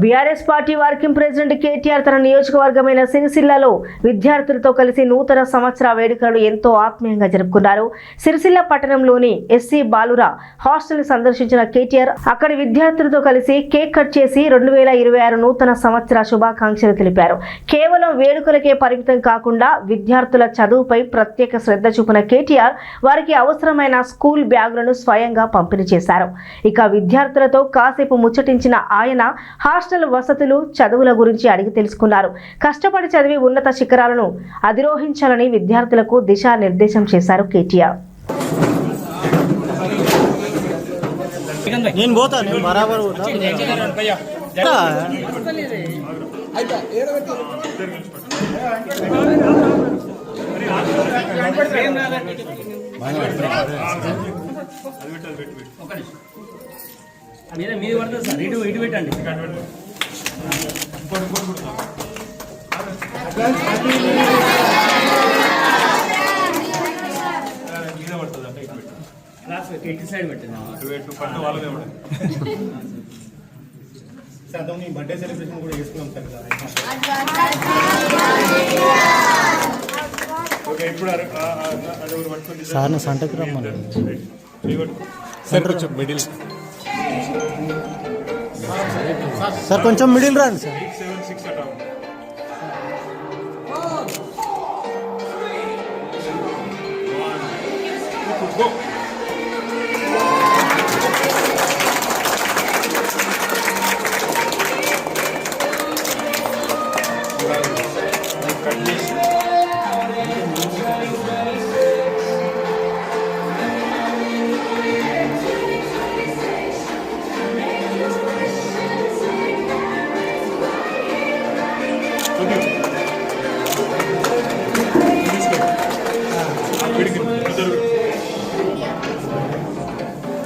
BRS party working president KTR తన నియోజకవర్గమైన సిరిసిల్లలో విద్యార్థులతో కలిసి నూతన సంవత్సర వేడుకలను ఎంతో ఆత్మీయంగా జరుపుకున్నారు. సిరిసిల్ల పట్టణంలోని ఎస్సీ బాలుర హాస్టల్ సందర్శించిన కేటీఆర్ అక్కడి విద్యార్థులతో కలిసి కేక్ కట్ చేసి 2026 నూతన సంవత్సర శుభాకాంక్షలు తెలిపారు. కేవలం వేడుకలకే పరిమితం కాకుండా విద్యార్థుల చదువుపై ప్రత్యేక శ్రద్ధ చూపిన కేటీఆర్ వారికి అవసరమైన స్కూల్ బ్యాగులను స్వయంగా పంపిణీ చేశారు. ఇక విద్యార్థులతో కాసేపు ముచ్చటించిన ఆయన హాస్టల్ వసతులు, చదువుల గురించి అడిగి తెలుసుకున్నారు. కష్టపడి చదివి ఉన్నత శిఖరాలను అధిరోహించాలని విద్యార్థులకు దిశానిర్దేశం చేశారు కేటీఆర్. మీద పడుతుంది సార్, ఇటు పెట్టండి. ఇటు సైడ్ పెట్టండి. బర్త్డే సెలబ్రేషన్ కూడా చేసుకున్నాం సార్ సంటకు రమ్మని మిడిల్ సార్ కొంచెం మిడిల్ రండి సార్.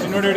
చిన్నోడు